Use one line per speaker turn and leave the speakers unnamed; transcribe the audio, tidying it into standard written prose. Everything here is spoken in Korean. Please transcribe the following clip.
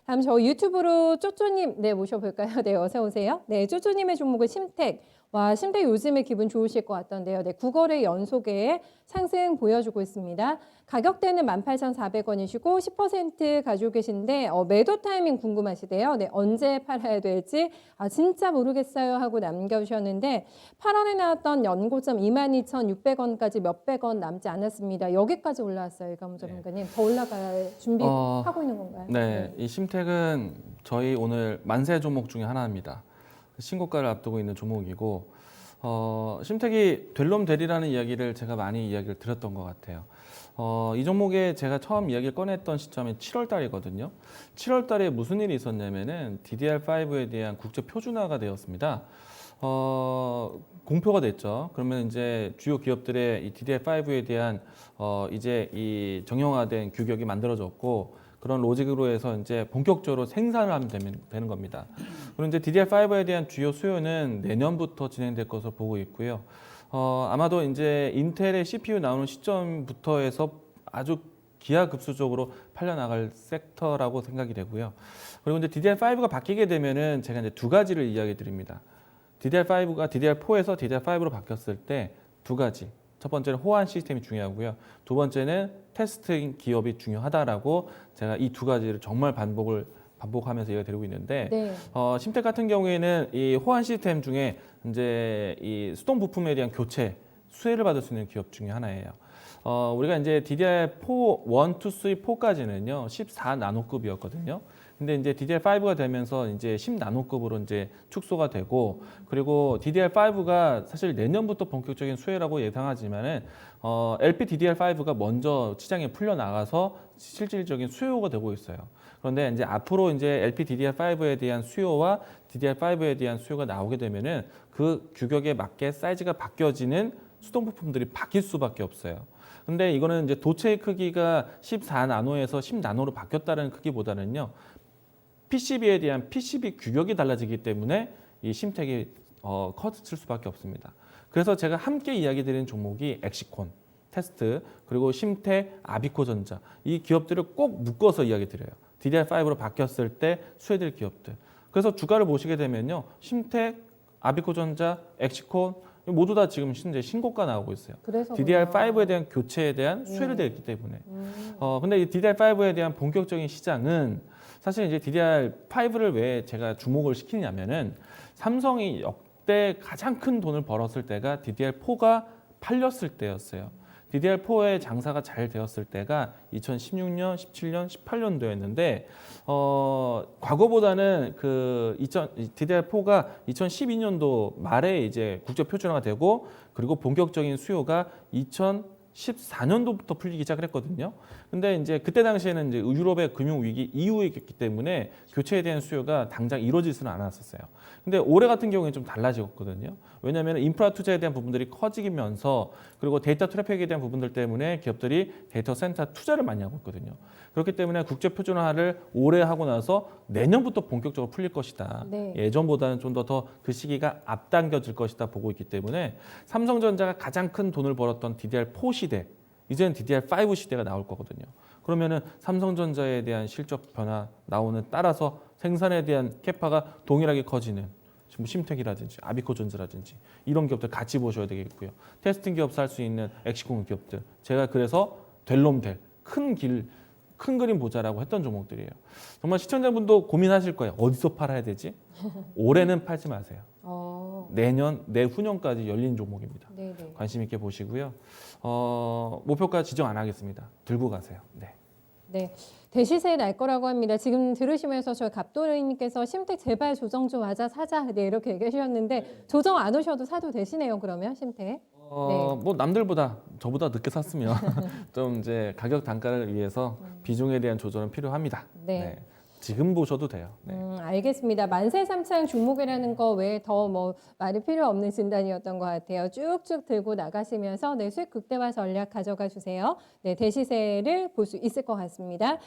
다음 저 유튜브로 쪼쪼님 네 모셔볼까요? 네 어서 오세요. 네 쪼쪼님의 종목은 심택. 와 심택 요즘에 기분 좋으실 것 같던데요. 네 9거래 연속의 상승 보여주고 있습니다. 가격대는 18,400원이시고 10% 가지고 계신데 매도 타이밍 궁금하시대요. 네 언제 팔아야 될지 진짜 모르겠어요 하고 남겨주셨는데 8월에 나왔던 연고점 22,600원까지 몇백 원 남지 않았습니다. 여기까지 올라왔어요. 이가문 전문가님. 더 올라갈 준비하고 있는 건가요?
네, 이 심택은 저희 오늘 만세 종목 중에 하나입니다. 신고가를 앞두고 있는 종목이고 심택이 될 놈 되리라는 이야기를 제가 많이 이야기를 드렸던 것 같아요. 이 종목에 제가 처음 이야기를 꺼냈던 시점이 7월 달이거든요. 7월 달에 무슨 일이 있었냐면은 DDR5에 대한 국제 표준화가 되었습니다. 공표가 됐죠. 그러면 이제 주요 기업들의 이 DDR5에 대한 이제 이 정형화된 규격이 만들어졌고 그런 로직으로 해서 이제 본격적으로 생산을 하면 되는 겁니다. 그리고 이제 DDR5에 대한 주요 수요는 내년부터 진행될 것으로 보고 있고요. 아마도 이제 인텔의 CPU 나오는 시점부터 해서 아주 기하급수적으로 팔려나갈 섹터라고 생각이 되고요. 그리고 이제 DDR5가 바뀌게 되면은 제가 이제 두 가지를 이야기 드립니다. DDR5가 DDR4에서 DDR5로 바뀌었을 때 두 가지. 첫 번째는 호환 시스템이 중요하고요. 두 번째는 테스팅 기업이 중요하다라고 제가 이 두 가지를 정말 반복하면서 얘기가 드리고 있는데
네.
심택 같은 경우에는 이 호환 시스템 중에 이제 이 수동 부품에 대한 교체 수혜를 받을 수 있는 기업 중에 하나예요. 우리가 이제 DDR4 1, 2, 3, 4까지는요 14나노급이었거든요. 근데 이제 DDR5가 되면서 이제 10나노급으로 이제 축소가 되고 그리고 DDR5가 사실 내년부터 본격적인 수혜라고 예상하지만은 LPDDR5가 먼저 시장에 풀려 나가서 실질적인 수요가 되고 있어요. 그런데 이제 앞으로 이제 LPDDR5에 대한 수요와 DDR5에 대한 수요가 나오게 되면은 그 규격에 맞게 사이즈가 바뀌어지는 수동 부품들이 바뀔 수밖에 없어요. 근데 이거는 이제 도체의 크기가 14나노에서 10나노로 바뀌었다는 크기보다는요. PCB에 대한 PCB 규격이 달라지기 때문에 이 심택이 커질 수밖에 없습니다. 그래서 제가 함께 이야기 드리는 종목이 엑시콘, 테스트, 그리고 심택, 아비코전자 이 기업들을 꼭 묶어서 이야기 드려요. DDR5로 바뀌었을 때 수혜될 기업들. 그래서 주가를 보시게 되면요. 심택, 아비코전자, 엑시콘 모두 다 지금 현재 신고가 나오고 있어요. DDR5에 대한 교체에 대한 수혜를 내기 때문에. 근데 이 DDR5에 대한 본격적인 시장은 사실 이제 DDR5를 왜 제가 주목을 시키냐면은 삼성이 역대 가장 큰 돈을 벌었을 때가 DDR4가 팔렸을 때였어요. DDR4의 장사가 잘 되었을 때가 2016년, 17년, 18년도였는데 과거보다는 DDR4가 2012년도 말에 이제 국제 표준화가 되고 그리고 본격적인 수요가 2014년도부터 풀리기 시작을 했거든요. 근데 이제 그때 당시에는 이제 유럽의 금융 위기 이후이기 때문에 교체에 대한 수요가 당장 이루어지지는 않았었어요. 근데 올해 같은 경우에는 좀 달라지거든요. 왜냐하면 인프라 투자에 대한 부분들이 커지면서 그리고 데이터 트래픽에 대한 부분들 때문에 기업들이 데이터 센터 투자를 많이 하고 있거든요. 그렇기 때문에 국제 표준화를 올해 하고 나서 내년부터 본격적으로 풀릴 것이다.
네.
예전보다는 좀 더 그 시기가 앞당겨질 것이다 보고 있기 때문에 삼성전자가 가장 큰 돈을 벌었던 DDR4 시대, 이제는 DDR5 시대가 나올 거거든요. 그러면은 삼성전자에 대한 실적 변화 나오는 따라서 생산에 대한 캐파가 동일하게 커지는 심택이라든지 아비코전자라든지 이런 기업들 같이 보셔야 되겠고요. 테스팅 기업 살 수 있는 엑시콘 기업들. 제가 그래서 될 놈 될 큰 그림 보자라고 했던 종목들이에요. 정말 시청자분도 고민하실 거예요. 어디서 팔아야 되지? 올해는 팔지 마세요. 내년, 내후년까지 열린 종목입니다.
네네.
관심 있게 보시고요. 목표가 지정 안 하겠습니다. 들고 가세요. 네.
네, 대시세 날 거라고 합니다. 지금 들으시면서 저희 갑도리님께서 심택 제발 조정 좀 하자 사자 네 이렇게 얘기하셨는데 조정 안 오셔도 사도 되시네요. 그러면 심택. 네.
뭐 남들보다 저보다 늦게 샀으면 좀 이제 가격 단가를 위해서 비중에 대한 조절은 필요합니다.
네.
네. 지금 보셔도 돼요. 네.
알겠습니다. 만세삼창 종목이라는 거 외에 더 뭐 말이 필요 없는 진단이었던 것 같아요. 쭉쭉 들고 나가시면서 네, 수익 극대화 전략 가져가 주세요. 네, 대시세를 볼 수 있을 것 같습니다.